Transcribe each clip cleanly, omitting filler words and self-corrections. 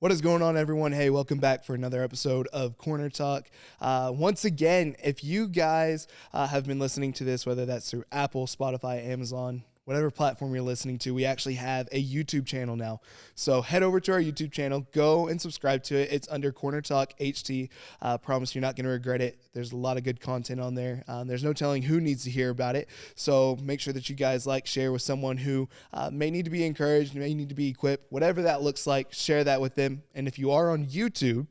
What is going on, everyone? Hey, welcome back for another episode of Corner Talk. Once again, if you guys have been listening to this, whether that's through Apple, Spotify, Amazon, whatever platform you're listening to, we actually have a YouTube channel now. So head over to our YouTube channel, go and subscribe to it. It's under Corner Talk HT. Promise you're not going to regret it. There's a lot of good content on there. There's no telling who needs to hear about it. So make sure that you guys share with someone who may need to be encouraged, may need to be equipped, whatever that looks like, share that with them. And if you are on YouTube,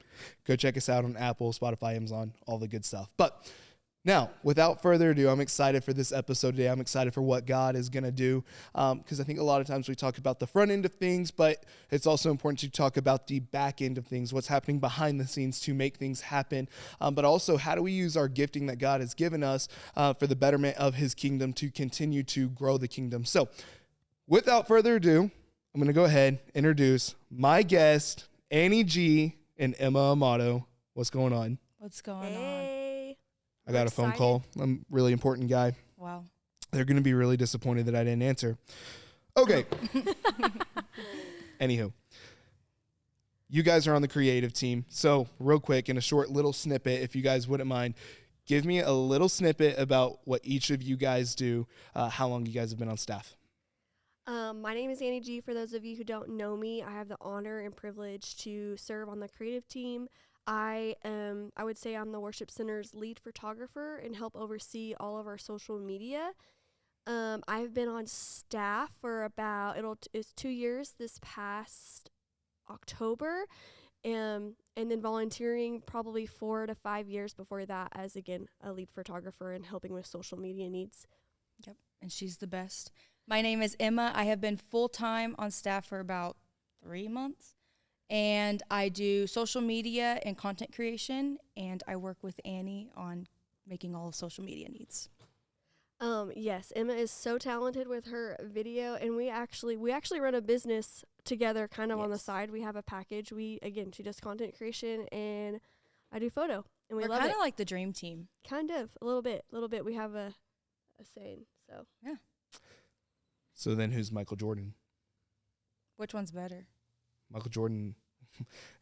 go check us out on Apple, Spotify, Amazon, all the good stuff. But now, without further ado, I'm excited for this episode today. I'm excited for what God is going to do because I think a lot of times we talk about the front end of things, but it's also important to talk about the back end of things, what's happening behind the scenes to make things happen, but also how do we use our gifting that God has given us for the betterment of his kingdom to continue to grow the kingdom. So without further ado, I'm going to go ahead and introduce my guest, Annie G and Emma Amato. What's going on? What's going on? I got a phone call. I'm a really important guy. Wow. They're going to be really disappointed that I didn't answer. Okay. Anywho, you guys are on the creative team. So real quick, in a short little snippet, if you guys wouldn't mind, give me a little snippet about what each of you guys do, how long you guys have been on staff. My name is Annie G. For those of you who don't know me, I have the honor and privilege to serve on the creative team. I would say I'm the worship center's lead photographer and help oversee all of our social media. I've been on staff for it's 2 years this past October, and then volunteering probably 4 to 5 years before that as, again, a lead photographer and helping with social media needs. Yep, and she's the best. My name is Emma. I have been full-time on staff for about 3 months. And I do social media and content creation, and I work with Annie on making all the social media needs. Yes, Emma is so talented with her video, and we actually run a business together kind of on the side. We have a package. She does content creation, and I do photo, and we love it. We're kind of like the dream team. Kind of, a little bit. We have a saying, so. Yeah. So then who's Michael Jordan? Which one's better? Michael Jordan.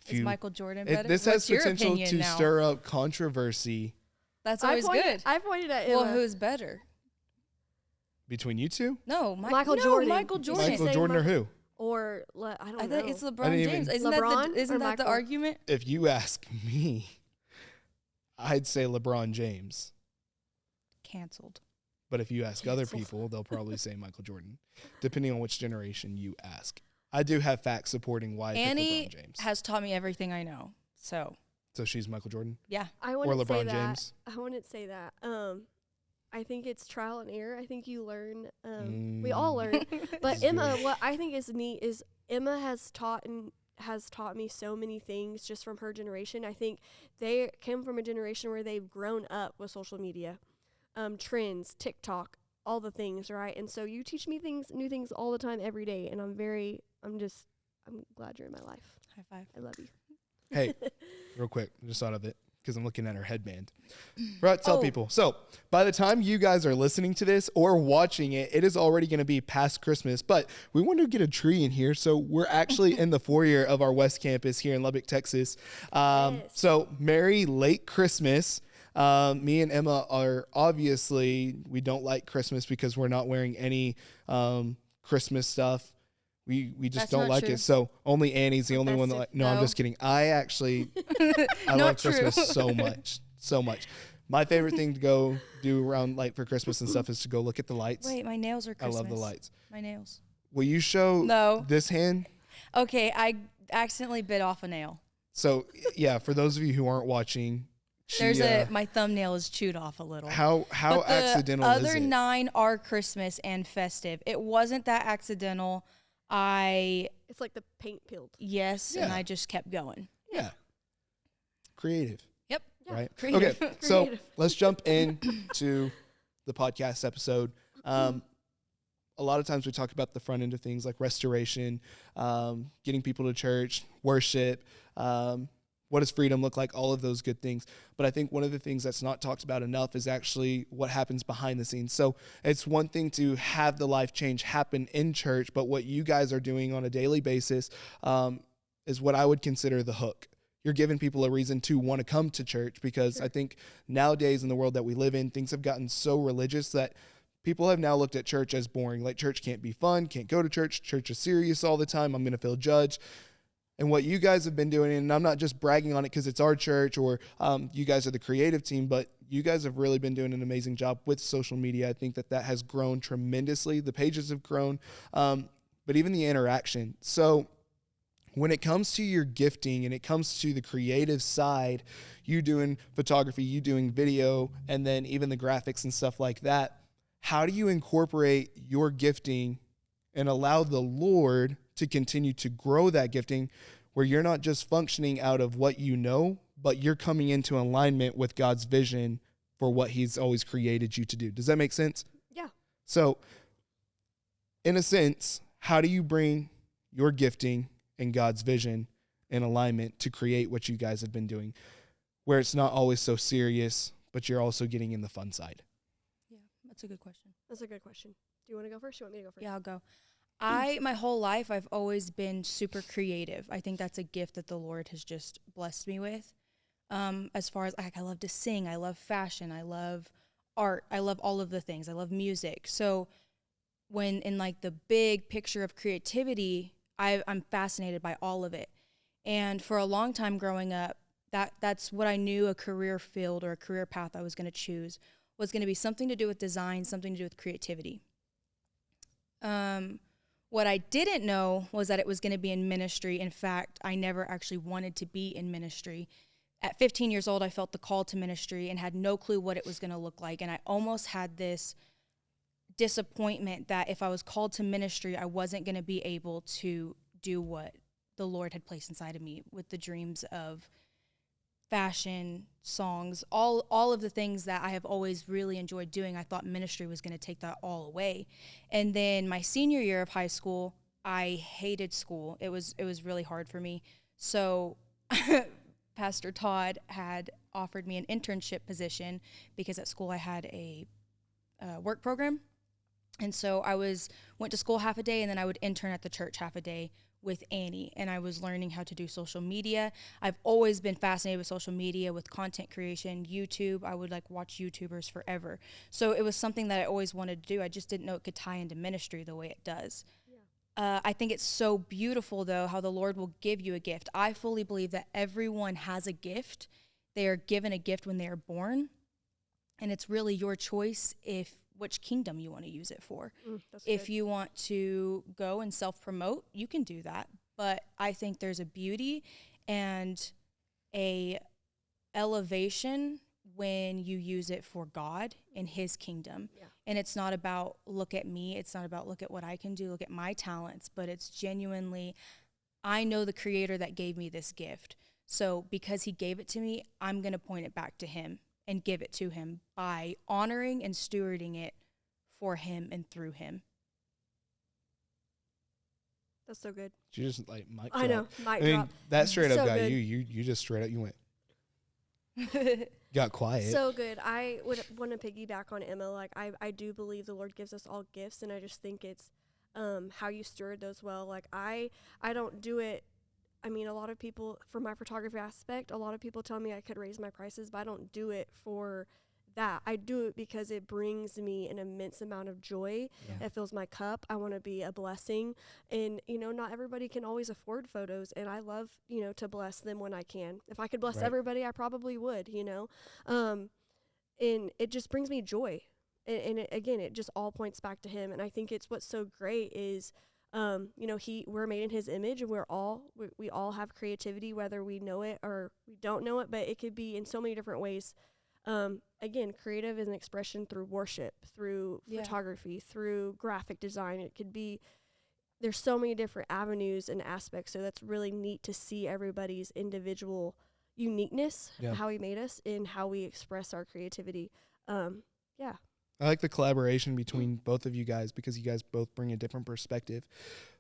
Is Michael Jordan better? This What's has your potential to now? stir up controversy. That's always good. I pointed at Emma. Well, who's better? Between you two? No, Michael Jordan. Michael Jordan. Michael Jordan or who? Or, I don't know. I think it's LeBron James. Isn't that the argument? If you ask me, I'd say LeBron James. Canceled. But if you ask other people, they'll probably say Michael Jordan, depending on which generation you ask. I do have facts supporting why I pick Annie LeBron James. has taught me everything I know. So she's Michael Jordan? Yeah. Or LeBron James? I wouldn't say that. I think it's trial and error. I think you learn. We all learn. But Emma, what I think is neat is Emma has taught me so many things just from her generation. I think they came from a generation where they've grown up with social media, trends, TikTok, all the things, right? And so you teach me new things all the time, every day. And I'm glad you're in my life. High five. I love you. Hey, real quick, I just thought of it because I'm looking at her headband. Right, tell people. So by the time you guys are listening to this or watching it, it is already going to be past Christmas, but we want to get a tree in here. So we're actually in the foyer of our West Campus here in Lubbock, Texas. Yes. So merry late Christmas. Me and Emma are obviously, we don't like Christmas because we're not wearing any Christmas stuff. We just don't like it. So only Annie's the only one that no, I'm just kidding. I actually, I love Christmas so much, so much. My favorite thing to go do around for Christmas and stuff is to go look at the lights. Wait, my nails are Christmas. I love the lights. My nails. Will you show this hand? Okay, I accidentally bit off a nail. So yeah, for those of you who aren't watching, my thumbnail is chewed off a little. How accidental is it? The other 9 are Christmas and festive. It wasn't that accidental. It's like the paint peeled. Yes, yeah. And I just kept going. Yeah. Creative. Yep. Yeah. Right? Creative. Okay, so let's jump into the podcast episode. A lot of times we talk about the front end of things like restoration, getting people to church, worship, what does freedom look like, all of those good things. But I think one of the things that's not talked about enough is actually what happens behind the scenes. So it's one thing to have the life change happen in church, but what you guys are doing on a daily basis is what I would consider the hook. You're giving people a reason to want to come to church, because I think nowadays in the world that we live in, things have gotten so religious that people have now looked at church as boring. Like, church can't be fun, can't go to church. Church is serious all the time. I'm going to feel judged. And what you guys have been doing, and I'm not just bragging on it because it's our church or you guys are the creative team, but you guys have really been doing an amazing job with social media. I think that has grown tremendously. The pages have grown, but even the interaction. So when it comes to your gifting and it comes to the creative side, you doing photography, you doing video, and then even the graphics and stuff like that, how do you incorporate your gifting and allow the Lord to continue to grow that gifting, where you're not just functioning out of what you know, but you're coming into alignment with God's vision for what he's always created you to do? Does that make sense? Yeah. So in a sense, how do you bring your gifting and God's vision in alignment to create what you guys have been doing, where it's not always so serious, but you're also getting in the fun side? Yeah, that's a good question. That's a good question. Do you want to go first? You want me to go first? Yeah, I'll go. My whole life, I've always been super creative. I think that's a gift that the Lord has just blessed me with. As far as, like, I love to sing, I love fashion, I love art, I love all of the things, I love music. So when in like the big picture of creativity, I'm fascinated by all of it. And for a long time growing up, that's what I knew a career field or a career path I was going to choose was going to be something to do with design, something to do with creativity. What I didn't know was that it was going to be in ministry. In fact, I never actually wanted to be in ministry. At 15 years old, I felt the call to ministry and had no clue what it was going to look like. And I almost had this disappointment that if I was called to ministry, I wasn't going to be able to do what the Lord had placed inside of me with the dreams of fashion, songs, all of the things that I have always really enjoyed doing. I thought ministry was going to take that all away. And then my senior year of high school, I hated school. It was really hard for me. So Pastor Todd had offered me an internship position because at school I had a work program. And so I went to school half a day, and then I would intern at the church half a day with Annie, and I was learning how to do social media. I've always been fascinated with social media, with content creation, YouTube. I would watch YouTubers forever. So it was something that I always wanted to do. I just didn't know it could tie into ministry the way it does. Yeah. I think it's so beautiful, though, how the Lord will give you a gift. I fully believe that everyone has a gift. They are given a gift when they are born, and it's really your choice which kingdom you want to use it for. If you want to go and self-promote, you can do that. But I think there's a beauty and a elevation when you use it for God and his kingdom. Yeah. And it's not about, look at me. It's not about, look at what I can do, look at my talents. But it's genuinely, I know the creator that gave me this gift. So because he gave it to me, I'm going to point it back to him and give it to him by honoring and stewarding it for him and through him. That's so good. You just mic drop. I know, mic drop. That straight up So got good. you just straight up, you went, got quiet. So good. I would want to piggyback on Emma. I do believe the Lord gives us all gifts, and I just think it's how you steward those well. I don't do it. I mean, a lot of people, for my photography aspect, a lot of people tell me I could raise my prices, but I don't do it for that. I do it because it brings me an immense amount of joy. Yeah. It fills my cup. I want to be a blessing. And, not everybody can always afford photos, and I love, to bless them when I can. If I could bless everybody, I probably would, and it just brings me joy. And it just all points back to him. And I think it's what's so great is, we're made in his image, and we all have creativity, whether we know it or we don't know it, but it could be in so many different ways. Again, creative is an expression through worship, through photography, through graphic design. It could be, there's so many different avenues and aspects. So that's really neat to see everybody's individual uniqueness, how he made us, and how we express our creativity. I like the collaboration between both of you guys because you guys both bring a different perspective.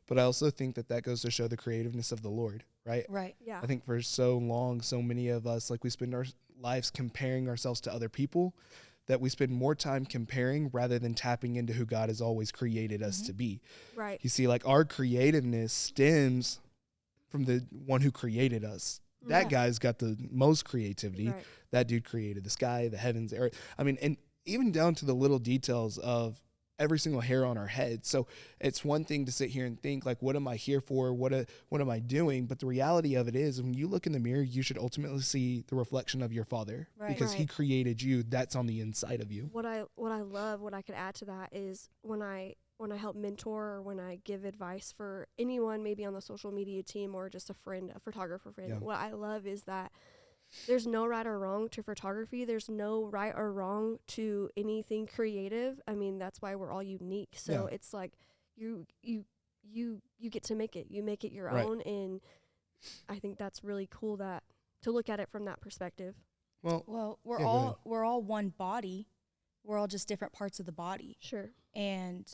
But I also think that goes to show the creativeness of the Lord, right? Right. Yeah. I think for so long, so many of us, we spend our lives comparing ourselves to other people, that we spend more time comparing rather than tapping into who God has always created us to be. Right. You see, our creativeness stems from the one who created us. That guy's got the most creativity. Right. That dude created the sky, the heavens, the earth. I mean, and even down to the little details of every single hair on our head. So it's one thing to sit here and think like, what am I here for? What am I doing? But the reality of it is, when you look in the mirror, you should ultimately see the reflection of your Father, because he created you. That's on the inside of you. What I love, what I could add to that is when I help mentor or when I give advice for anyone, maybe on the social media team or just a friend, a photographer friend, what I love is that there's no right or wrong to photography. There's no right or wrong to anything creative. I mean, that's why we're all unique. So it's like you get to make it. You make it your own, and I think that's really cool that to look at it from that perspective. Well, we're all one body. We're all just different parts of the body. Sure. And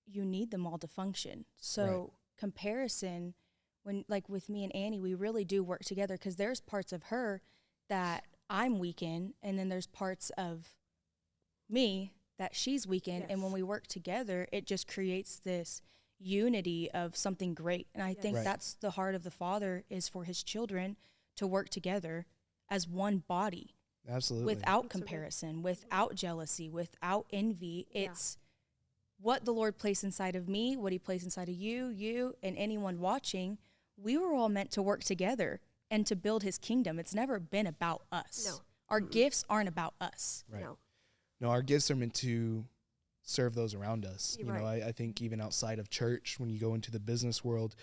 you need them all to function. So comparison, when like with me and Annie, we really do work together, because there's parts of her that I'm weak in, and then there's parts of me that she's weak in. And when we work together, it just creates this unity of something great. And I think that's the heart of the Father, is for his children to work together as one body. Absolutely. Without comparison, without jealousy, without envy. It's what the Lord placed inside of me, what he placed inside of you, and anyone watching. We were all meant to work together and to build his kingdom. It's never been about us. No. Our gifts aren't about us. Right. No, our gifts are meant to serve those around us. You know, I think even outside of church, when you go into the business world,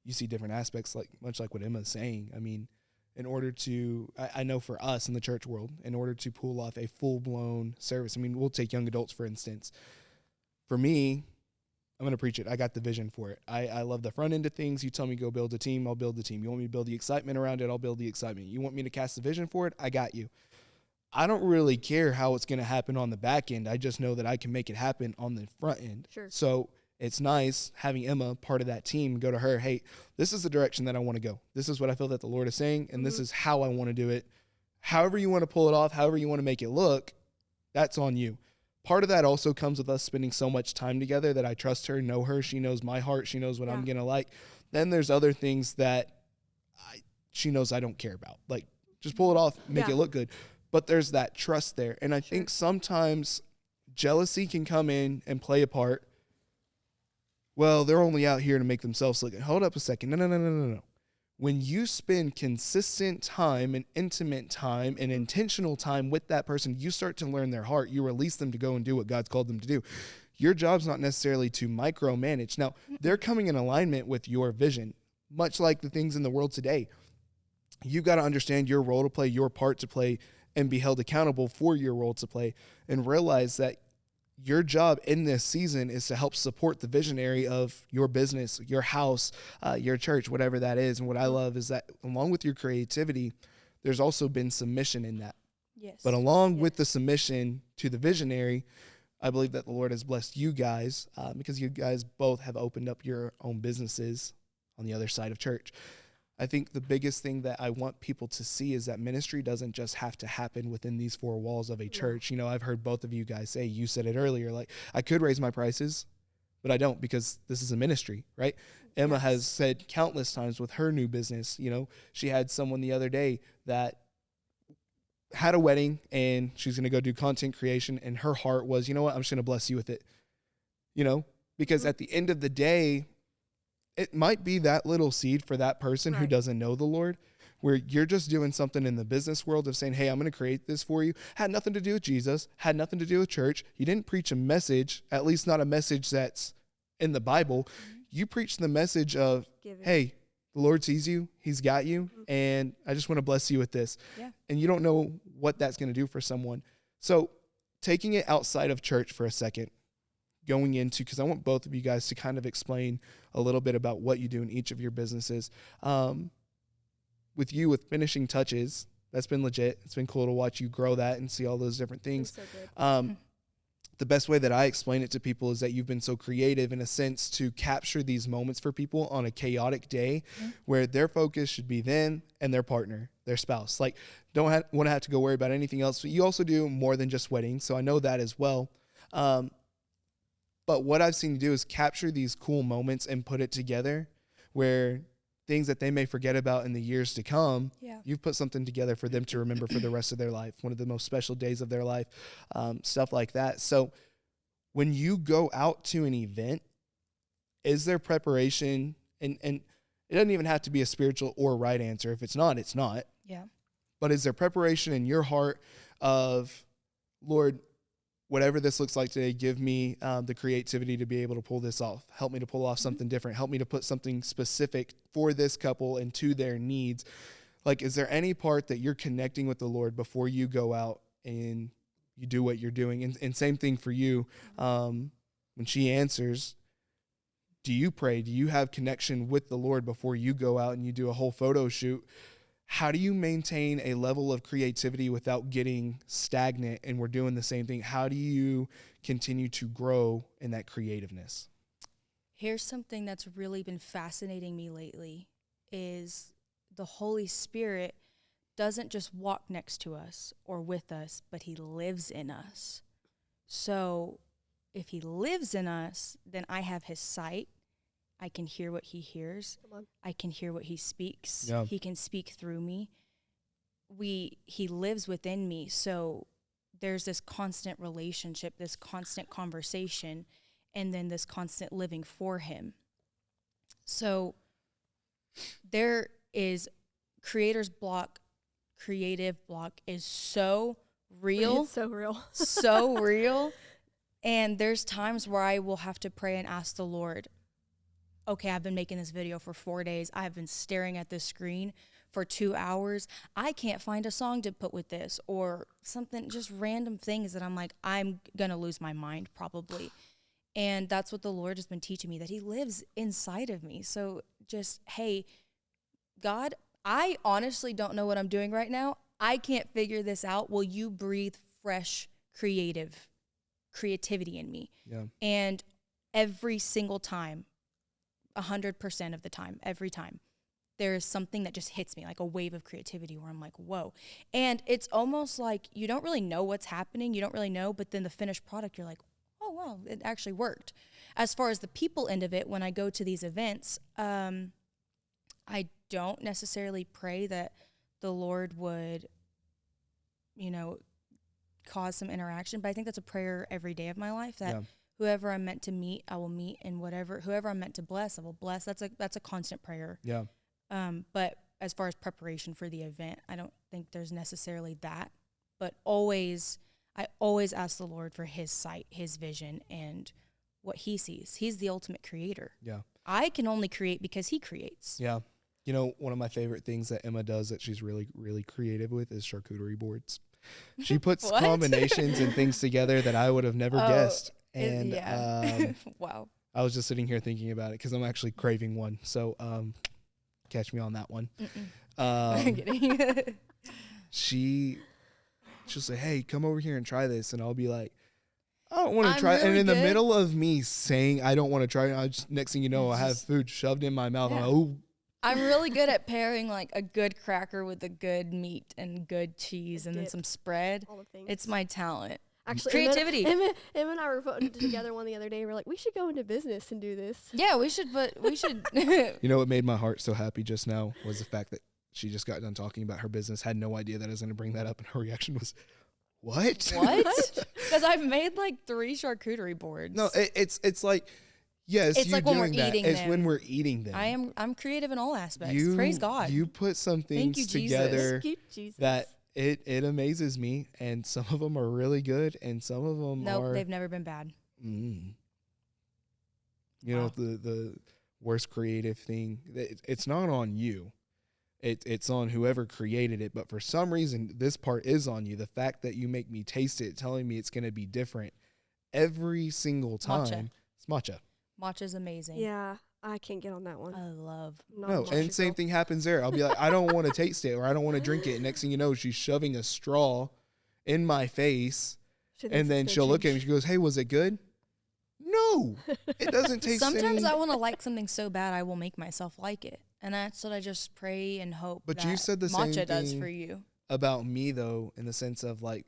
you see different aspects, like much like what Emma's saying. I mean, in order to, I know for us in the church world, in order to pull off a full-blown service, I mean, we'll take young adults, for instance. For me, I'm going to preach it. I got the vision for it. I love the front end of things. You tell me go build a team, I'll build the team. You want me to build the excitement around it, I'll build the excitement. You want me to cast the vision for it, I got you. I don't really care how it's going to happen on the back end. I just know that I can make it happen on the front end. Sure. So it's nice having Emma part of that team, go to her, hey, this is the direction that I want to go. This is what I feel that the Lord is saying, and this is how I want to do it. However you want to pull it off, however you want to make it look, that's on you. Part of that also comes with us spending so much time together that I trust her, know her. She knows my heart. She knows what I'm going to like. Then there's other things that she knows I don't care about. Like, just pull it off, make it look good. But there's that trust there. And I think sometimes jealousy can come in and play a part. Well, they're only out here to make themselves look good. Hold up a second. No. When you spend consistent time and intimate time and intentional time with that person, you start to learn their heart. You release them to go and do what God's called them to do. Your job's not necessarily to micromanage. Now, they're coming in alignment with your vision, much like the things in the world today. You've got to understand your role to play, your part to play, and be held accountable for your role to play, and realize that your job in this season is to help support the visionary of your business, your house, your church, whatever that is. And what I love is that along with your creativity, there's also been submission in that. Yes. But along with the submission to the visionary, I believe that the Lord has blessed you guys because you guys both have opened up your own businesses on the other side of church. I think the biggest thing that I want people to see is that ministry doesn't just have to happen within these four walls of a church. You know, I've heard both of you guys say, you said it earlier, like, I could raise my prices, but I don't, because this is a ministry, right? Emma has said countless times with her new business, you know, she had someone the other day that had a wedding and she's going to go do content creation, and her heart was, you know what, I'm just going to bless you with it, you know, because at the end of the day, it might be that little seed for that person who doesn't know the Lord, where you're just doing something in the business world of saying, hey, I'm going to create this for you. Had nothing to do with Jesus, had nothing to do with church. You didn't preach a message, at least not a message that's in the Bible. You preached the message of, hey, the Lord sees you, he's got you, and I just want to bless you with this. Yeah. And you don't know what that's going to do for someone. So taking it outside of church for a second, going into, because I want both of you guys to kind of explain a little bit about what you do in each of your businesses. With you, with Finishing Touches, that's been legit. It's been cool to watch you grow that and see all those different things. So good. The best way that I explain it to people is that you've been so creative in a sense to capture these moments for people on a chaotic day where their focus should be them and their partner, their spouse. Like, don't want to have to go worry about anything else. But you also do more than just weddings, so I know that as well. But what I've seen you do is capture these cool moments and put it together where things that they may forget about in the years to come, Yeah. you've put something together for them to remember for the rest of their life, one of the most special days of their life, stuff like that. So when you go out to an event, is there preparation? And it doesn't even have to be a spiritual or right answer. If it's not, it's not. Yeah. But is there preparation in your heart of, Lord, whatever this looks like today, give me the creativity to be able to pull this off. Help me to pull off something different. Help me to put something specific for this couple and to their needs. Like, is there any part that you're connecting with the Lord before you go out and you do what you're doing? And same thing for you. When she answers, do you pray? Do you have connection with the Lord before you go out and you do a whole photo shoot? How do you maintain a level of creativity without getting stagnant and we're doing the same thing? How do you continue to grow in that creativeness? Here's something that's really been fascinating me lately is the Holy Spirit doesn't just walk next to us or with us, but he lives in us. So if he lives in us, then I have his sight. I can hear what he hears. I can hear what he speaks. Yeah. He can speak through me. He lives within me. So there's this constant relationship, this constant conversation, and then this constant living for him. So there is creative block is so real. It's so real. So real. And there's times where I will have to pray and ask the Lord, okay, I've been making this video for 4 days. I've been staring at this screen for 2 hours. I can't find a song to put with this or something, just random things that I'm like, I'm going to lose my mind probably. And that's what the Lord has been teaching me, that he lives inside of me. So just, hey, God, I honestly don't know what I'm doing right now. I can't figure this out. Will you breathe fresh, creativity in me? Yeah. And every single time, 100% of the time, every time, there is something that just hits me like a wave of creativity where I'm like, whoa. And it's almost like you don't really know what's happening. You don't really know, but then the finished product, you're like, oh, wow, it actually worked. As far as the people end of it, when I go to these events, I don't necessarily pray that the Lord would, cause some interaction, but I think that's a prayer every day of my life that whoever I'm meant to meet, I will meet, and whoever I'm meant to bless, I will bless. That's a constant prayer. Yeah. But as far as preparation for the event, I don't think there's necessarily that. But I always ask the Lord for his sight, his vision, and what he sees. He's the ultimate creator. Yeah. I can only create because he creates. Yeah. One of my favorite things that Emma does that she's really, really creative with is charcuterie boards. She puts combinations and things together that I would have never guessed. And Wow. I was just sitting here thinking about it because I'm actually craving one. So catch me on that one. I'm kidding. She'll say, hey, come over here and try this. And I'll be like, I don't want to I'm try it. really And in the good. middle of me saying I don't want to try it, next thing you know, I have food shoved in my mouth. Yeah. I'm like, oh. I'm really good at pairing like a good cracker with a good meat and good cheese and then some spread. All the things. It's my talent. Actually, creativity. Emma and I were putting together one the other day. We're like, we should go into business and do this. Yeah, we should. You know what made my heart so happy just now was the fact that she just got done talking about her business, had no idea that I was going to bring that up, and her reaction was, what? What? Because I've made like 3 charcuterie boards. No, it's like, yes, It's you like when we're doing that. eating It's them. when we're eating them. I'm creative in all aspects. Praise God. You put some Thank things you, Jesus. together Thank you, Jesus. that it amazes me, and some of them are really good, and some of them Nope, are. they've never been bad. You Wow. know, the worst creative thing, it's not on you. It's on whoever created it, but for some reason, this part is on you. The fact that you make me taste it, telling me it's going to be different every single time. Matcha. It's matcha. Matcha's amazing. Yeah, I can't get on that one. I love. I'm not No, a matcha and same girl. thing happens there. I'll be like, I don't want to taste it, or I don't want to drink it. And next thing you know, she's shoving a straw in my face, She thinks and it's then gonna she'll look at me. change. She goes, "Hey, was it good?" No, it doesn't taste. Sometimes any- I want to like something so bad I will make myself like it, and that's what I just pray and hope. But that you said the same matcha does thing for you. about me, though, in the sense of like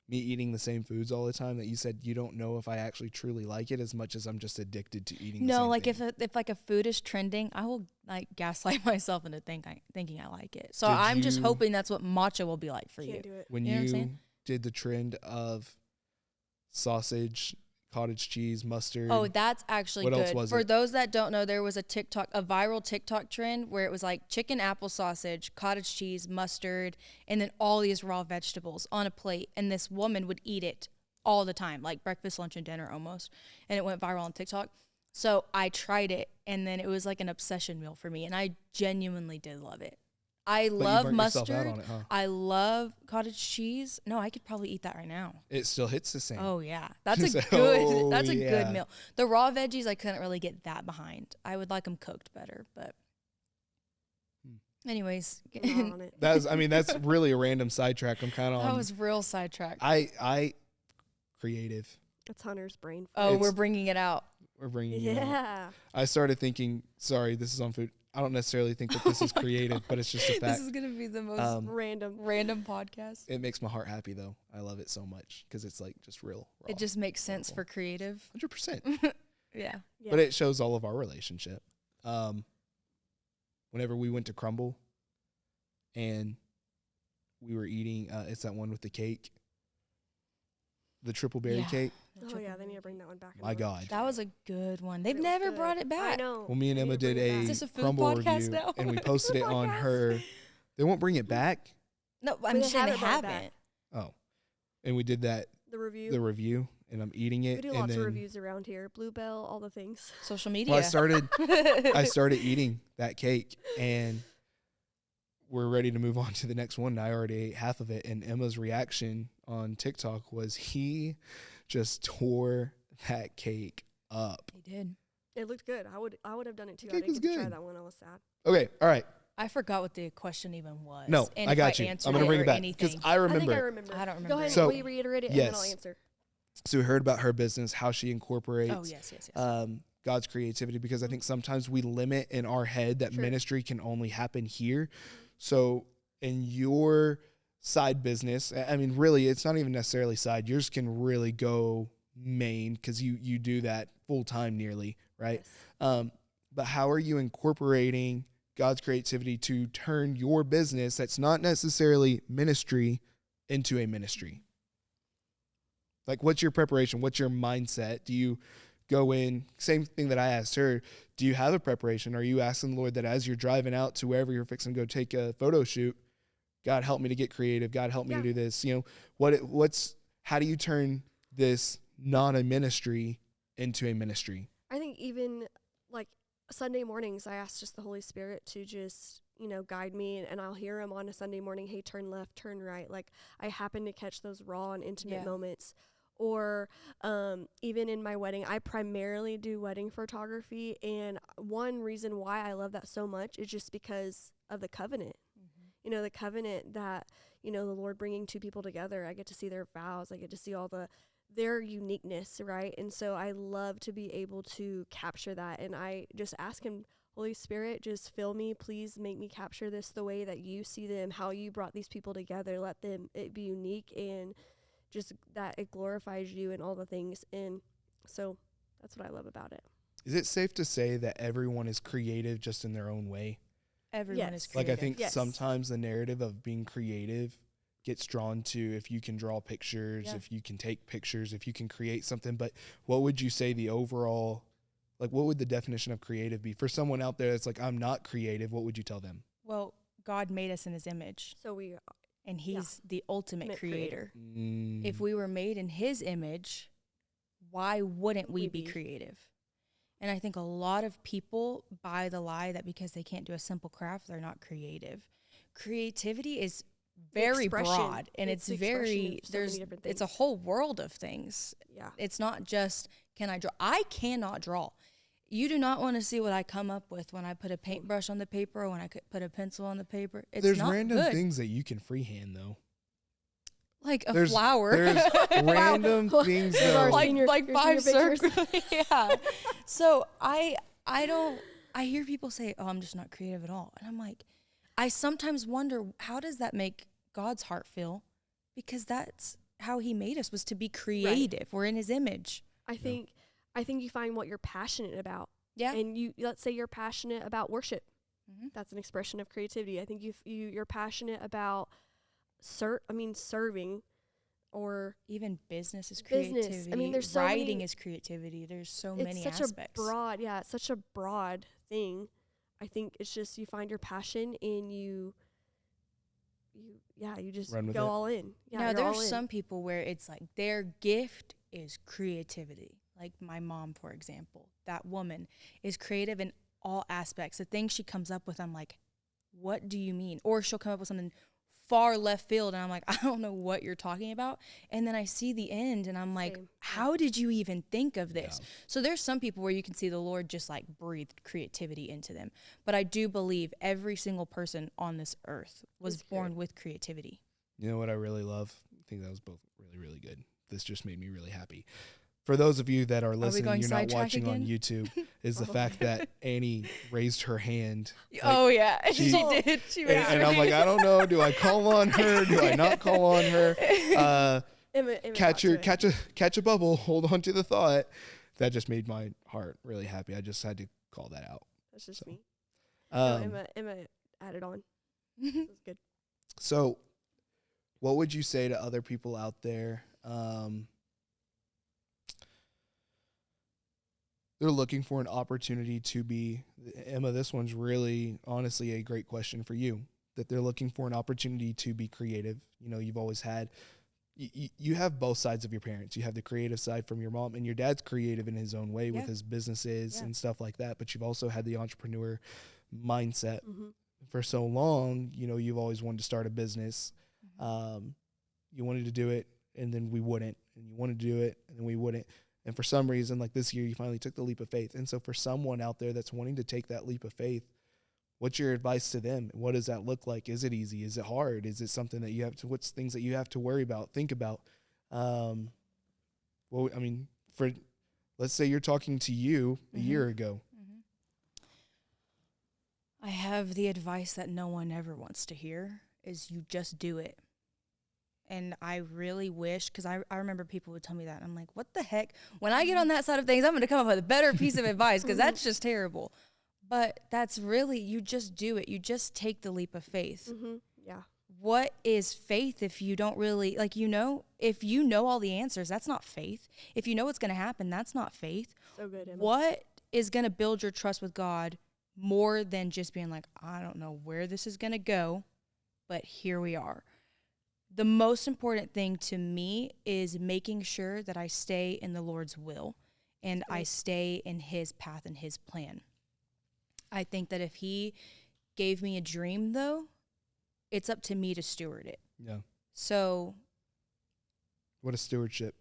me eating the same foods all the time that you said you don't know if I actually truly like it as much as I'm just addicted to eating the same thing. if like a food is trending, I will like gaslight myself into thinking I like it. So Did I'm just you- hoping that's what matcha will be like for you. Can't do it. When You know what I'm you saying? did the trend of sausage, cottage cheese, mustard. Oh, that's actually What good. else was For it? those that don't know, there was a viral TikTok trend where it was like chicken apple sausage, cottage cheese, mustard, and then all these raw vegetables on a plate. And this woman would eat it all the time, like breakfast, lunch, and dinner almost. And it went viral on TikTok. So I tried it, and then it was like an obsession meal for me. And I genuinely did love it. I But you love burnt yourself out mustard. on it, huh? I love cottage cheese. No, I could probably eat that right now. It still hits the same. Oh yeah, that's a So, good. That's a yeah. good meal. The raw veggies I couldn't really get that behind. I would like them cooked better, but anyways, I'm not on it. That's really a random sidetrack. I'm kind of that on. was real sidetrack. I creative. That's Hunter's brain. Oh, it's- we're bringing it out. We're bringing it out. Yeah. I started thinking. Sorry, this is on food. I don't necessarily think that this is Oh my creative, but it's just a This fact. is gonna be the most Random. random podcast. It makes my heart happy though. I love it so much because it's like just real. Raw, It just makes sense for creative. 100%. Yeah. Yeah. But it shows all of our relationship. Whenever we went to Crumble, and we were eating, it's that one with the cake, the triple berry Yeah. cake. Oh yeah, they need to bring that one back. My God. That was a good one. They've It was never good. brought it back. I know. Well, me and They Emma need to did bring it a back. Is this a food Crumble podcast review, now? and we posted it Food on podcast. her. They won't bring it back. No, But I'm they saying they haven't brought it back. haven't. Oh, and we did that The review. the review, and I'm eating we it. do and lots then, of reviews around here. Bluebell, all the things. Social media. Well, I started eating that cake, and we're ready to move on to the next one. And I already ate half of it, and Emma's reaction on TikTok was he just tore that cake up. He did. It looked good. I would have done it too. The I cake didn't was get to try good. that one. I was sad. Okay, all right. I forgot what the question even was. No, and I if got you. answered I'm gonna bring or it back because anything. I I think I remember. remember. I don't Go remember. ahead So, and reiterate it, and then I'll yes. answer. So we heard about her business, how she incorporates Oh yes. God's creativity, because I think sometimes we limit in our head that Sure. ministry can only happen here. So in your side business, I mean, really, it's not even necessarily side. Yours can really go main because you do that full time nearly, right? Yes. But how are you incorporating God's creativity to turn your business that's not necessarily ministry into a ministry? Like, what's your preparation? What's your mindset? Do you go in, same thing that I asked her, do you have a preparation? Are you asking the Lord that as you're driving out to wherever you're fixing to go take a photo shoot, God help me to get creative. God help me to Yeah. do this. You know, how do you turn this not a ministry into a ministry? I think even like Sunday mornings, I ask just the Holy Spirit to just, guide me, and I'll hear him on a Sunday morning, hey, turn left, turn right. Like I happen to catch those raw and intimate Yeah. moments. Or even in my wedding, I primarily do wedding photography. And one reason why I love that so much is just because of the covenant. The covenant that, the Lord bringing two people together. I get to see their vows. I get to see all their uniqueness, right? And so I love to be able to capture that. And I just ask him, Holy Spirit, just fill me. Please make me capture this the way that you see them, how you brought these people together. Let it be unique, and just that it glorifies you and all the things. And so that's what I love about it. Is it safe to say that everyone is creative just in their own way? Everyone Yes. is Like, creative. I think Yes. sometimes the narrative of being creative gets drawn to if you can draw pictures, Yeah. if you can take pictures, if you can create something. But what would you say the overall, like, what would the definition of creative be? For someone out there that's like, I'm not creative, what would you tell them? Well, God made us in his image, So we and he's the ultimate Ultimate creator. creator. If we were made in his image, why wouldn't we be creative? And I think a lot of people buy the lie that because they can't do a simple craft, they're not creative. Creativity is very expression. broad, and It's it's the expression very of so many different it's a things. whole world of things. Yeah. It's not just can I draw. I cannot draw. You do not want to see what I come up with when I put a paintbrush on the paper or when I put a pencil on the paper. It's There's not random good. things that you can freehand, though. Like a There's- flower. There's random things, There's our though. senior- like your 5 senior circles. Yeah. So I hear people say, "Oh, I'm just not creative at all," and I'm like, I sometimes wonder, how does that make God's heart feel? Because that's how he made us, was to be creative. We're in his image. I think you find what you're passionate about. Yeah. And let's say you're passionate about worship. Mm-hmm. That's an expression of creativity. I think you're passionate about serving, or even business is creativity. I mean, there's so writing many, is creativity. There's so many such aspects. It's such a broad thing. I think it's just you find your passion and you just go all in. Yeah, now there's some people where it's like their gift is creativity. Like my mom, for example, that woman is creative in all aspects. The things she comes up with, I'm like, what do you mean? Or she'll come up with something far left field, and I'm like, I don't know what you're talking about. And then I see the end, and I'm like, how did you even think of this? Yeah. So there's some people where you can see the Lord just like breathed creativity into them. But I do believe every single person on this earth was born with creativity. You know what I really love? I think that was both really, really good. This just made me really happy. For those of you that are listening, you're not watching again? On YouTube, is the fact that Annie raised her hand. Like, she did. And I'm like, I don't know. Do I call on her? Do I not call on her? Catch a bubble. Hold on to the thought. That just made my heart really happy. I just had to call that out. That's just me. Emma added on. That's good. So, what would you say to other people out there? They're looking for an opportunity to be, Emma, this one's really, honestly, a great question for you, that they're looking for an opportunity to be creative. You know, you've always had, you have both sides of your parents. You have the creative side from your mom, and your dad's creative in his own way with his businesses and stuff like that, but you've also had the entrepreneur mindset. Mm-hmm. For so long, you know, you've always wanted to start a business. Mm-hmm. You wanted to do it, and then we wouldn't, and you wanted to do it, and then we wouldn't. And for some reason, like this year, you finally took the leap of faith. And so for someone out there that's wanting to take that leap of faith, what's your advice to them? What does that look like? Is it easy? Is it hard? Is it something that you have to, what's things that you have to worry about, think about? Well, I mean, let's say you're talking to you a year ago. Mm-hmm. I have the advice that no one ever wants to hear is you just do it. And I really wish, because I remember people would tell me that. And I'm like, what the heck? When I get on that side of things, I'm going to come up with a better piece of advice, because that's just terrible. But that's really, you just do it. You just take the leap of faith. Mm-hmm. Yeah. What is faith if you don't really, like, you know, if you know all the answers, that's not faith. If you know what's going to happen, that's not faith. So good, Emma. What is going to build your trust with God more than just being like, I don't know where this is going to go, but here we are. The most important thing to me is making sure that I stay in the Lord's will and I stay in his path and his plan. I think that if he gave me a dream, though, it's up to me to steward it. Yeah. So. What is stewardship?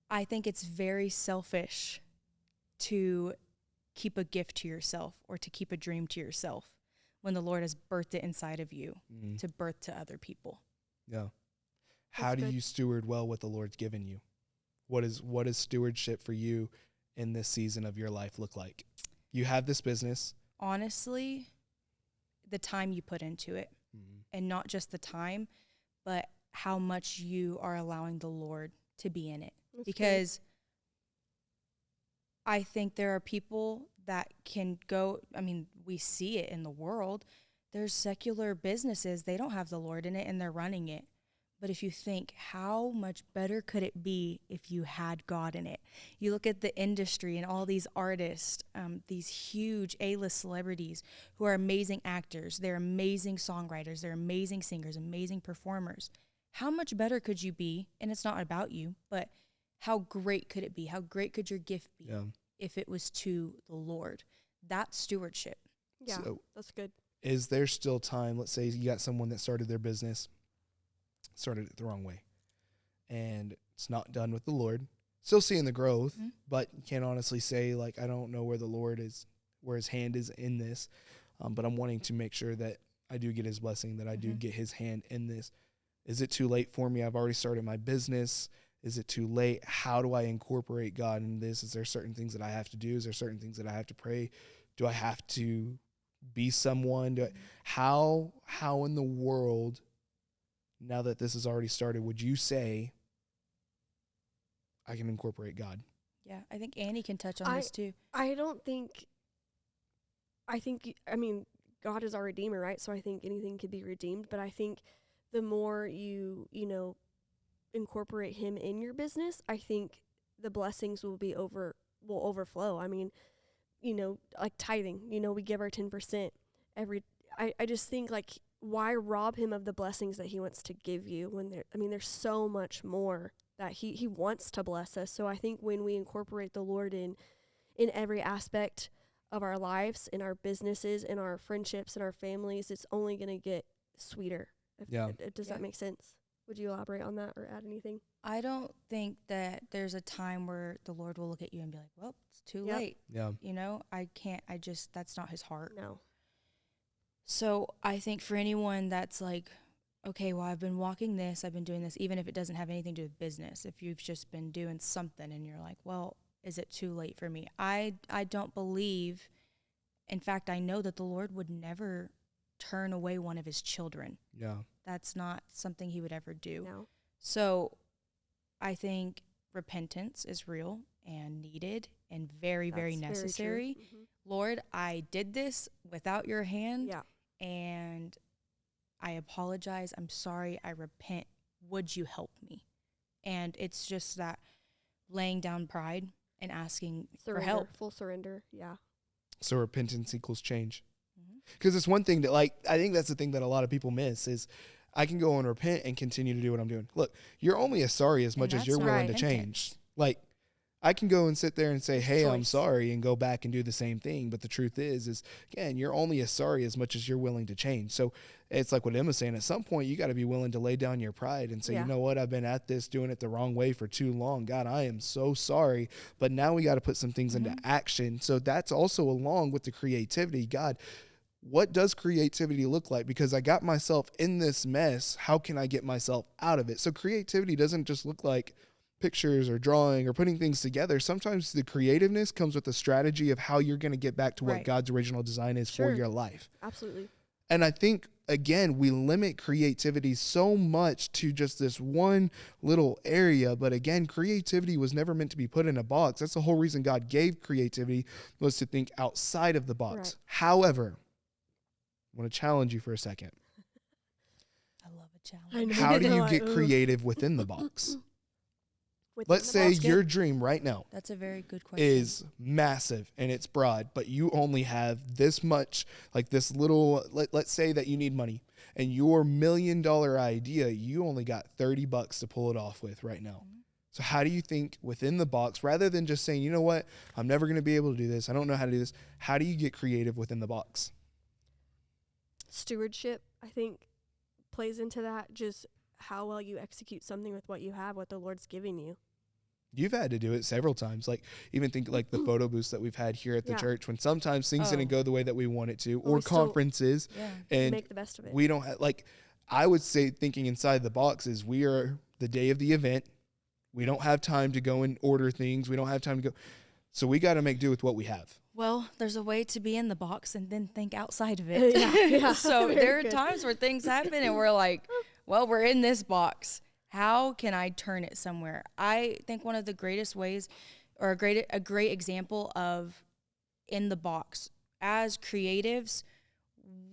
I think it's very selfish to keep a gift to yourself or to keep a dream to yourself when the Lord has birthed it inside of you to birth to other people. Yeah. How do you steward well what the Lord's given you? What is stewardship for you in this season of your life look like? You have this business. Honestly, the time you put into it, and not just the time, but how much you are allowing the Lord to be in it. That's because I think there are people that can go, I mean, we see it in the world. There's secular businesses, they don't have the Lord in it and they're running it. But if you think, how much better could it be if you had God in it? You look at the industry and all these artists, these huge A-list celebrities who are amazing actors. They're amazing songwriters. They're amazing singers, amazing performers. How much better could you be? And it's not about you, but how great could it be? How great could your gift be if it was to the Lord? That's stewardship. Yeah, so that's good. Is there still time? Let's say you got someone that started their business, started it the wrong way, and it's not done with the Lord. Still seeing the growth, but you can't honestly say, like, I don't know where the Lord is, where his hand is in this, but I'm wanting to make sure that I do get his blessing, that I do get his hand in this. Is it too late for me? I've already started my business. Is it too late? How do I incorporate God in this? Is there certain things that I have to do? Is there certain things that I have to pray? Do I have to be someone? How in the world, now that this has already started, would you say I can incorporate God. Yeah, I think Annie can touch on this too. I mean, God is our redeemer, right? So I think anything could be redeemed, but I think the more you incorporate him in your business, I think the blessings will overflow. I mean, like tithing, we give our 10% I just think, like, why rob him of the blessings that he wants to give you when there's so much more that he wants to bless us. So I think when we incorporate the Lord in every aspect of our lives, in our businesses, in our friendships, in our families, it's only going to get sweeter. Does that make sense? Would you elaborate on that or add anything? I don't think that there's a time where the Lord will look at you and be like, well, it's too late. Yeah. That's not his heart. No. So I think for anyone that's like, okay, well, I've been walking this, I've been doing this, even if it doesn't have anything to do with business, if you've just been doing something and you're like, well, is it too late for me? I don't believe, in fact, I know that the Lord would never turn away one of his children. Yeah. That's not something he would ever do. No. So I think repentance is real and needed and very, very necessary. Very true. Lord, I did this without your hand. Yeah. And I apologize. I'm sorry. I repent. Would you help me? And it's just that laying down pride and asking for help. Full surrender. Yeah. So repentance equals change. Mm-hmm. Because it's one thing that, like, I think that's the thing that a lot of people miss is I can go and repent and continue to do what I'm doing. Look, you're only as sorry as much as you're willing to change. Like, I can go and sit there and say, hey, I'm sorry, and go back and do the same thing. But the truth is, again, you're only as sorry as much as you're willing to change. So it's like what Emma's saying. At some point, you got to be willing to lay down your pride and say, you know what? I've been at this, doing it the wrong way for too long. God, I am so sorry. But now we got to put some things into action. So that's also along with the creativity. God, what does creativity look like? Because I got myself in this mess. How can I get myself out of it? So creativity doesn't just look like pictures or drawing or putting things together. Sometimes the creativeness comes with a strategy of how you're going to get back to what God's original design is for your life. Absolutely. And I think, again, we limit creativity so much to just this one little area. But again, creativity was never meant to be put in a box. That's the whole reason God gave creativity, was to think outside of the box. Right. However, I want to challenge you for a second. I love a challenge. How do you get creative within the box? Let's say your dream right now. That's a very good question. Is massive and it's broad, but you only have this much, like this little, let's say that you need money and your $1 million idea, you only got $30 to pull it off with right now. Mm-hmm. So how do you think within the box, rather than just saying, you know what, I'm never going to be able to do this, I don't know how to do this, how do you get creative within the box? Stewardship, I think, plays into that. Just how well you execute something with what you have, what the Lord's giving you. You've had to do it several times. Like, even think like the photo booths that we've had here at the church, when sometimes things didn't go the way that we want it to, or conferences, and make the best of it. We don't have, like, I would say thinking inside the box is we are the day of the event. We don't have time to go and order things. We don't have time to go. So we got to make do with what we have. Well, there's a way to be in the box and then think outside of it. So there are times where things happen and we're like, well, we're in this box. How can I turn it somewhere? I think one of the greatest ways, or a great example of in the box, as creatives,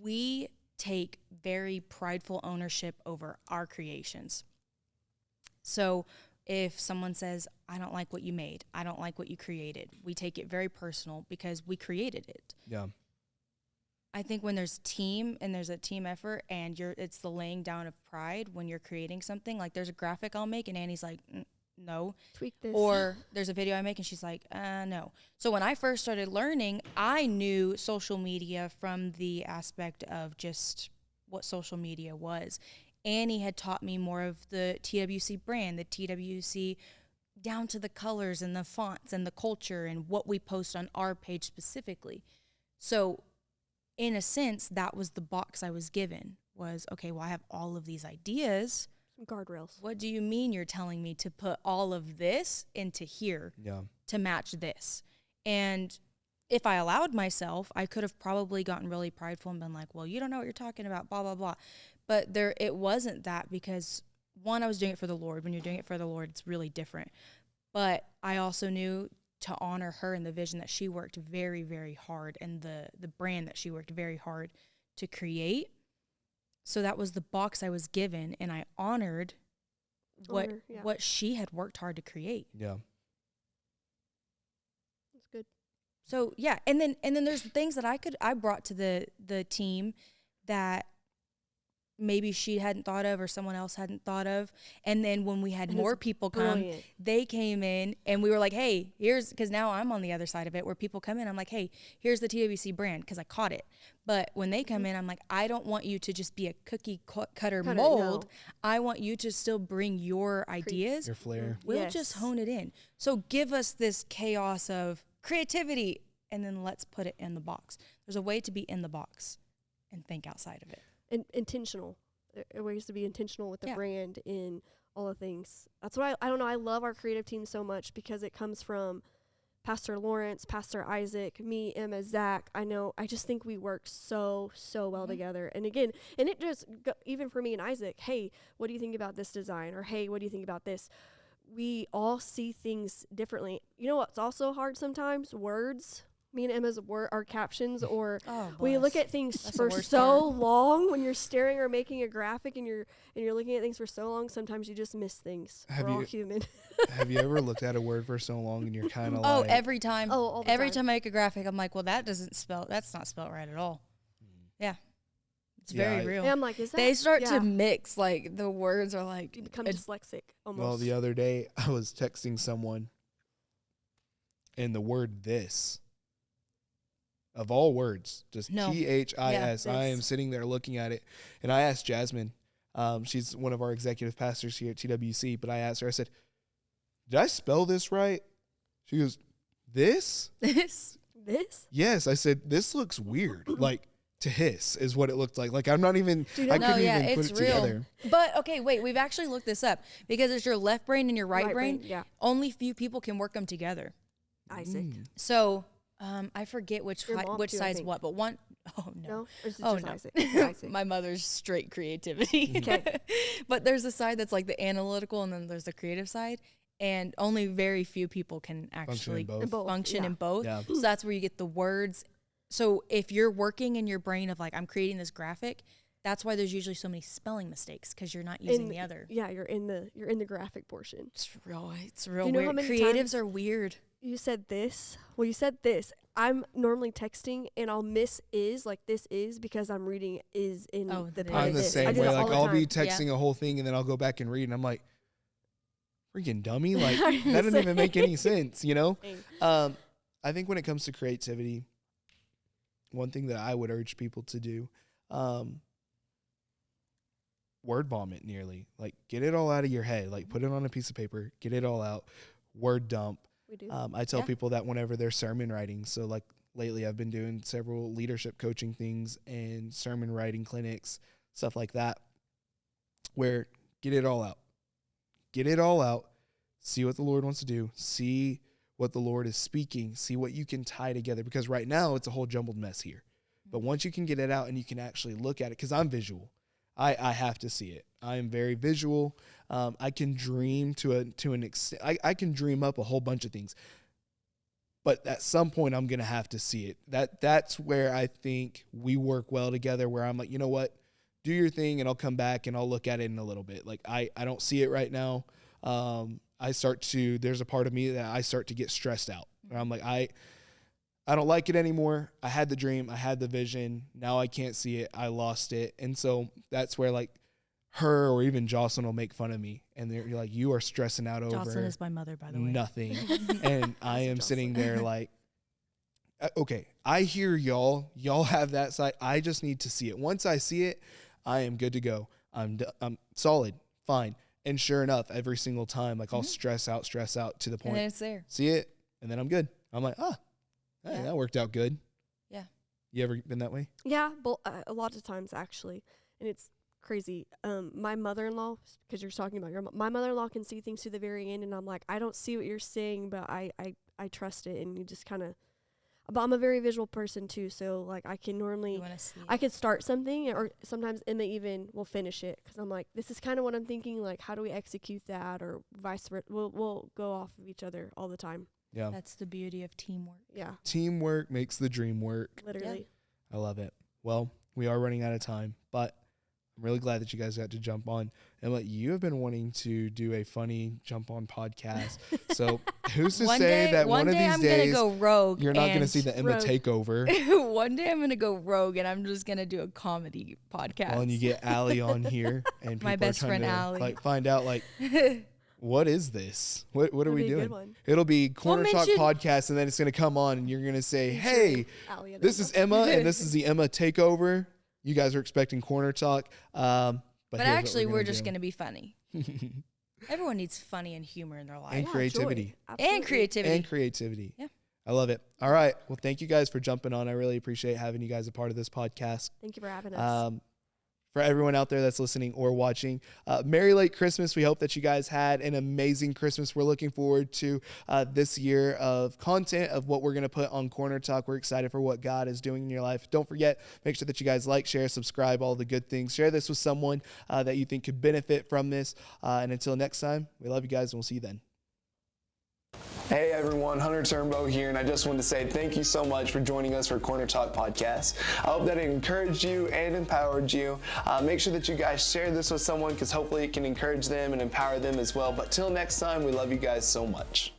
we take very prideful ownership over our creations. So if someone says, I don't like what you made, I don't like what you created, we take it very personal because we created it. Yeah. I think when there's team and there's a team effort and it's the laying down of pride when you're creating something. Like there's a graphic I'll make and Annie's like, no. Tweak this. Or there's a video I make and she's like, no. So when I first started learning, I knew social media from the aspect of just what social media was. Annie had taught me more of the TWC brand, the TWC down to the colors and the fonts and the culture and what we post on our page specifically. So in a sense, that was the box I was given, was, okay, well, I have all of these ideas. Some guardrails. What do you mean you're telling me to put all of this into here to match this? And if I allowed myself, I could have probably gotten really prideful and been like, well, you don't know what you're talking about, blah, blah, blah. But it wasn't that, because, one, I was doing it for the Lord. When you're doing it for the Lord, it's really different. But I also knew to honor her and the vision that she worked very, very hard, and the brand that she worked very hard to create. So that was the box I was given, and I honored what she had worked hard to create. Yeah. That's good. So yeah, and then there's things that I brought to the team that maybe she hadn't thought of or someone else hadn't thought of. And then when we had more people come, they came in and we were like, hey, because now I'm on the other side of it where people come in. I'm like, hey, here's the TWC brand because I caught it. But when they come in, I'm like, I don't want you to just be a cookie cutter mold. I want you to still bring your ideas. Your flair. We'll just hone it in. So give us this chaos of creativity and then let's put it in the box. There's a way to be in the box and think outside of it. And intentional. Ways to be intentional with the brand in all the things. That's what I don't know. I love our creative team so much because it comes from Pastor Lawrence, Pastor Isaac, me, Emma, Zach. I just think we work so well together. And again, and it just, even for me and Isaac, hey, what do you think about this design? Or hey, what do you think about this? We all see things differently. You know what's also hard sometimes? Words. Me and Emma's our captions, or we look at things for so long when you're staring or making a graphic and you're looking at things for so long. Sometimes you just miss things. We're all human. Have you ever looked at a word for so long and you're kind of like... every time. All the every time I make a graphic, I'm like, well, that's not spelled right at all. Yeah. It's very real. And I'm like, is that... They start to mix, like, the words are like... You become dyslexic, almost. Well, the other day, I was texting someone, and the word this... Of all words, just THIS. I am sitting there looking at it. And I asked Jasmine, she's one of our executive pastors here at TWC, but I asked her, I said, did I spell this right? She goes, this? This? Yes. I said, this looks weird. Like, to hiss is what it looked like. Like, I'm not even, I couldn't even put it together. But, okay, wait, we've actually looked this up. Because it's your left brain and your right brain. Yeah. Only few people can work them together. Isaac. So... I forget which side's what, but one, No? Or is it just no. Isaac? Isaac. My mother's straight creativity. Okay. But there's a side that's like the analytical, and then there's the creative side, and only very few people can actually function in both. Yeah. So that's where you get the words. So if you're working in your brain of like, I'm creating this graphic, that's why there's usually so many spelling mistakes, because you're not using the other. Yeah, you're in the graphic portion. It's real you know weird. how many Creatives are weird. You said this. Well, you said this. I'm normally texting and I'll miss is, like this is, because I'm reading is in the part I'm of the this. same way. Like I'll be texting a whole thing and then I'll go back and read and I'm like, freaking dummy. Like that doesn't even make any sense, you know? I think when it comes to creativity, one thing that I would urge people to do, word vomit nearly. Like get it all out of your head. Like put it on a piece of paper, get it all out, word dump. We do. I tell people that whenever they're sermon writing, so like lately I've been doing several leadership coaching things and sermon writing clinics, stuff like that, where get it all out. Get it all out. See what the Lord wants to do. See what the Lord is speaking. See what you can tie together, because right now it's a whole jumbled mess here. But once you can get it out and you can actually look at it, because I'm visual. I have to see it. I am very visual. I can dream to an extent. I can dream up a whole bunch of things. But at some point, I'm going to have to see it. That's where I think we work well together, where I'm like, you know what? Do your thing, and I'll come back, and I'll look at it in a little bit. Like, I don't see it right now. There's a part of me that I start to get stressed out. Where I'm like, I don't like it anymore. I had the dream. I had the vision. Now I can't see it. I lost it. And so that's where like her or even Jocelyn will make fun of me. And they're like, you are stressing out over Jocelyn is my mother, by the way. Nothing. And I am sitting there like, okay, I hear y'all. Y'all have that side. I just need to see it. Once I see it, I am good to go. I'm solid, fine. And sure enough, every single time, like I'll stress out to the point. And then it's there. See it, and then I'm good. I'm like, hey, that worked out good. Yeah. You ever been that way? Yeah, a lot of times actually, and it's crazy. My mother-in-law, because you're talking about my mother-in-law can see things to the very end, and I'm like, I don't see what you're saying, but I trust it, and you just kind of, But I'm a very visual person too, so like I can You normally, want to see it. I could start something, or sometimes Emma even will finish it because I'm like, this is kind of what I'm thinking. Like, how do we execute that, or vice versa? We'll go off of each other all the time. Yeah. That's the beauty of teamwork. Yeah, Teamwork makes the dream work. literally. I love it. Well, we are running out of time, but I'm really glad that you guys got to jump on. Emma, you have been wanting to do a funny jump on podcast. So who's to say that one of these I'm days gonna go rogue. you're not going to and see the Emma Rogue. takeover? One day I'm gonna go rogue, and I'm just gonna do a comedy podcast. Well, and you get Allie on here, and people My are best trying friend, to Allie. like find out like what is this? What are That'd we be a good doing? one. It'll be Corner Talk mention- podcast, and then it's going to come on, and you're going to say, "Hey, Allie and this Emma. is Emma, and this is the Emma takeover." You guys are expecting Corner Talk, but But here's what actually, we're just do. gonna be funny. Everyone needs funny and humor in their life. And Yeah, creativity. joy. And Absolutely. creativity. and creativity. Yeah. I love it. All right. Well, thank you guys for jumping on. I really appreciate having you guys a part of this podcast. Thank you for having us. For everyone out there that's listening or watching, Merry Late Christmas. We hope that you guys had an amazing Christmas. We're looking forward to this year of content of what we're going to put on Corner Talk. We're excited for what God is doing in your life. Don't forget, make sure that you guys like, share, subscribe, all the good things. Share this with someone that you think could benefit from this. And until next time, we love you guys, and we'll see you then. Hey everyone, Hunter Turnbow here, and I just wanted to say thank you so much for joining us for Corner Talk Podcast. I hope that it encouraged you and empowered you. Make sure that you guys share this with someone because hopefully it can encourage them and empower them as well. But till next time, we love you guys so much.